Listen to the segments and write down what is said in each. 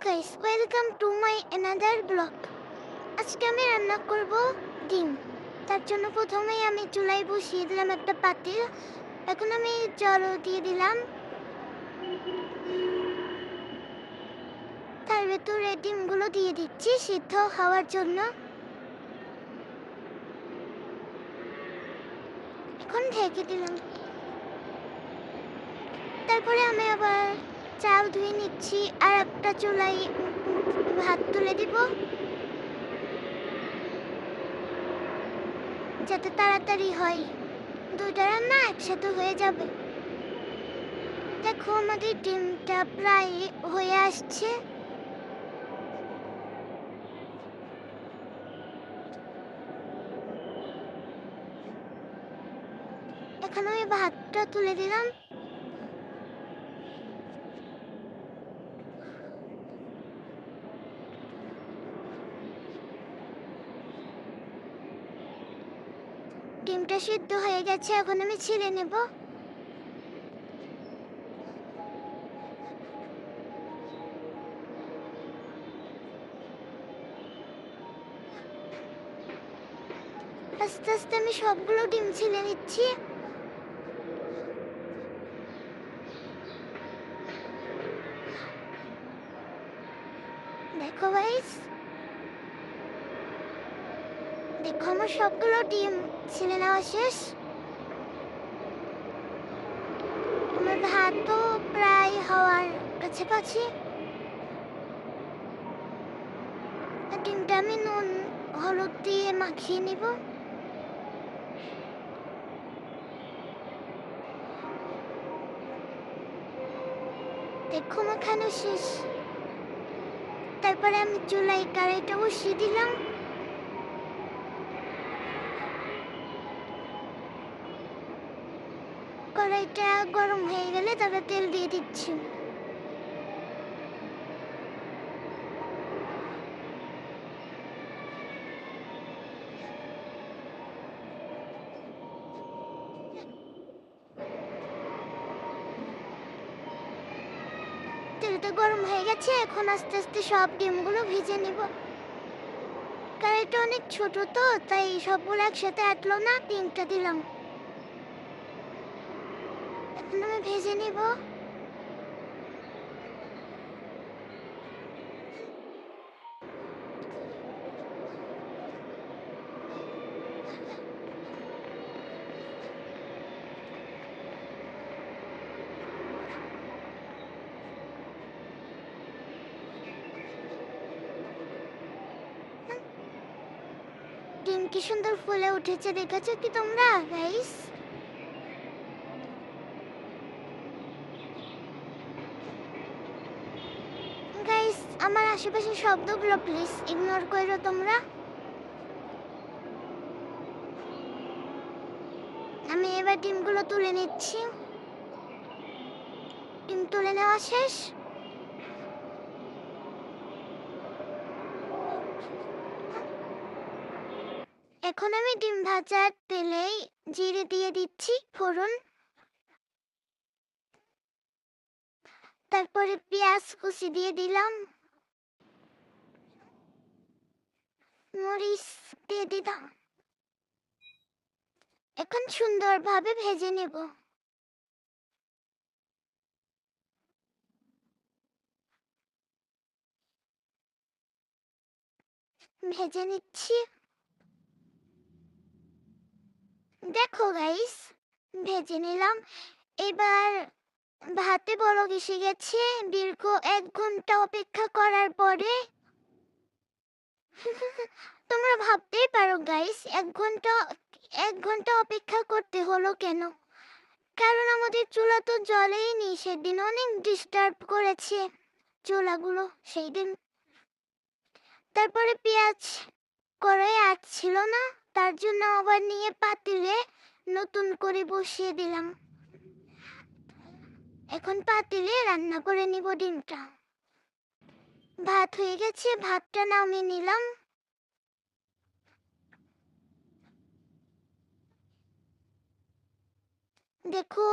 Guys, welcome to my another blog. আজকে আমি রান্না করব ডিম। তার জন্য প্রথমেই আমি চুলায় বসিয়ে দিলাম একটা পাতিল। এখন আমি জল দিয়ে দিলাম, তার ভেতরে ডিমগুলো দিয়ে দিচ্ছি সিদ্ধ হওয়ার জন্য। এখন ঢেকে দিলাম। তারপরে আমি আবার চাল ধুয়ে নিচ্ছি আর একটা চুলায় ভাত তুলে দিব, যাতে তাড়াতাড়ি হয়। দুইটা রান্না একসাথে হয়ে যাবে। দেখো আমাদের ডিমটা প্রায় হয়ে আসছে। এখন আমি ভাতটা তুলে দিলাম। ডিমটা সিদ্ধ হয়ে গেছে, এখন আমি ছিলে নেব। আস্তে আস্তে আমি সবগুলো ডিম ছিলে নিচ্ছি। দেখো গাইস, দেখো আমার সবগুলো ডিম ছিলে নেওয়া শেষ। আমার ভাতও প্রায় হওয়ার কাছাকাছি। ডিমটা আমি নুন হলুদ দিয়ে মাখিয়ে নিব। দেখো মাখানো শেষ। তারপরে আমি চুলায় কড়াইটা বসিয়ে দিলাম। কড়াইটা গরম হয়ে গেলে তারপরে তেল দিয়ে দিচ্ছি। তেলটা গরম হয়ে গেছে, এখন আস্তে আস্তে সব ডিমগুলো ভেজে নিব। কড়াইটা অনেক ছোট তো, তাই সবগুলো একসাথে আটলো না, তিনটা দিলাম। এখন আমি ভেজে নিব। ডিম কি সুন্দর ফুলে উঠেছে, দেখেছো কি তোমরা গাইস? গাইস, আমার আশেপাশে শব্দগুলো প্লিজ ইগনোর করো তোমরা। আমি এবার ডিমগুলো তুলে নিচ্ছি। ডিম তুলে নেওয়া শেষ। এখন আমি ডিম ভাজার তেলেই জিরে দিয়ে দিচ্ছি ফোড়ন। তারপরে পেঁয়াজ কুচি দিয়ে দিলাম, মরিচ দিয়ে দিলাম। এখন সুন্দরভাবে ভেজে নেব। ভেজে নিচ্ছি। দেখো গাইস, ভেজে নিলাম। এবার ভাতে বলক এসে গেছে। দীর্ঘ 1 ঘন্টা অপেক্ষা করার পরে তোমরা ভাবতেই পারো গাইস, 1 ঘন্টা অপেক্ষা করতে হলো কেন? কারণ আমাদের চুলা তো জ্বলেই নি, সেদিন অনেক ডিস্টার্ব করেছে চুলাগুলো সেই দিন। তারপরে পেঁয়াজ কড়াই ছিল না, তার জন্য আবার নিয়ে পাতিলে নতুন করে বসিয়ে দিলাম। এখন পাতিলে রান্না করে নিব ডিমটা। ভাত হয়ে গেছে, ভাতটা নামিয়ে নিলাম। দেখো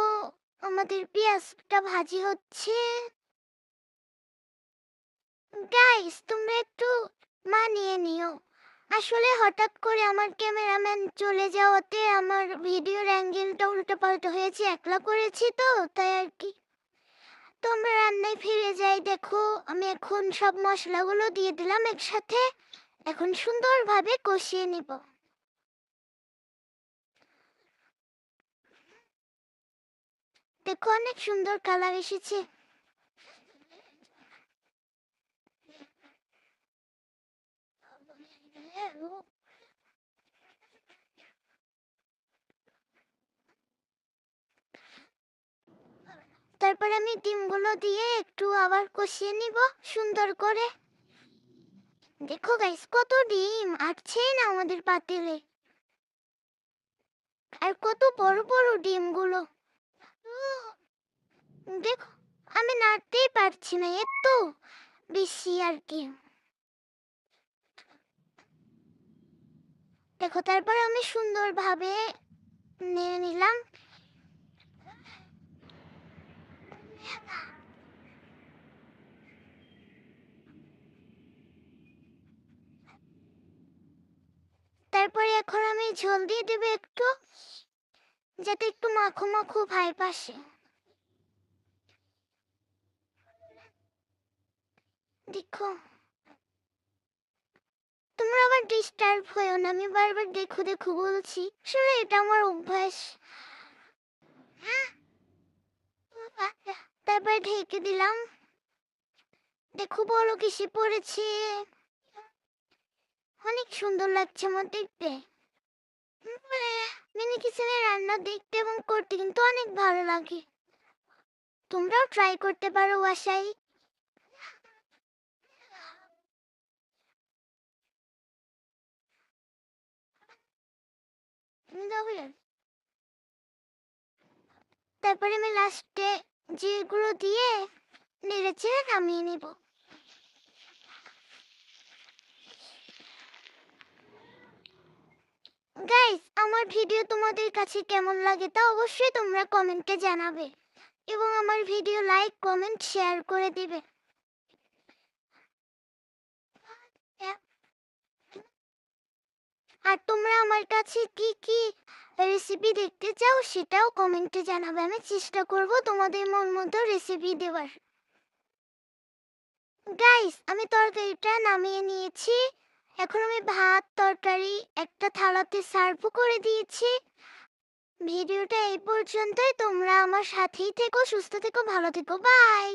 আমাদের পেঁয়াজটা ভাজি হচ্ছে। গাইস তোমরা একটু মানিয়ে নিও। আসলে হঠাৎ করে আমার ক্যামেরাম্যান চলে যাওয়াতে আমার ভিডিওর অ্যাঙ্গেলটা উল্টোপাল্টা হয়েছে, একলা করেছি তো তাই আর কি। তো আমরা রান্নায় ফিরে যাই। দেখো আমি এখন সব মশলাগুলো দিয়ে দিলাম একসাথে, এখন সুন্দরভাবে কষিয়ে নিব। দেখো অনেক সুন্দর কালার এসেছে। তারপর আমি ডিমগুলো দিয়ে একটু আবার কষিয়ে নিব সুন্দর করে। দেখো গাইস কত ডিম আটছেই না আমাদের পাতিলে, আর কত বড় বড় ডিমগুলো। দেখো আমি নাড়তেই পারছি না, এত বেশি আর কি। দেখো তারপর আমি সুন্দরভাবে নেড়ে নিলাম। তারপরে এখন আমি ঝোল দিয়ে দেবো একটু, যাতে একটু মাখো মাখো ভাইব আসে। দেখো তোমরা আবার ডিস্টার্ব হয়েও না, আমি বারবার দেখো দেখো বলছি, আসলে এটা আমার অভ্যাস। তারপর ঢেকে দিলাম। দেখো বলো কিসে পড়েছে, অনেক সুন্দর লাগছে আমার দেখতে। মিনি কিচেনে রান্না দেখতে এবং করতে কিন্তু অনেক ভালো লাগে, তোমরাও ট্রাই করতে পারো বাসায়। তারপরে আমি লাস্টে যেগুলো দিয়ে নেড়ে চেড়ে নামিয়ে নেব। গাইস আমার ভিডিও তোমাদের কাছে কেমন লাগে তা অবশ্যই তোমরা কমেন্টে জানাবে, এবং আমার ভিডিও লাইক কমেন্ট শেয়ার করে দিবে। আর তোমরা আমার কাছে কি কি রেসিপি দেখতে চাও সেটাও কমেন্টে জানাবে, আমি চেষ্টা করব তোমাদের মন মতো রেসিপি দেওয়ার। গাইস আমি তরকারিটা নামিয়ে নিয়েছি, এখন আমি ভাত তরকারি একটা থালাতে সার্ভ করে দিয়েছি। ভিডিওটা এই পর্যন্তই, তোমরা আমার সাথেই থেকো, সুস্থ থেকো, ভালো থেকো, বাই।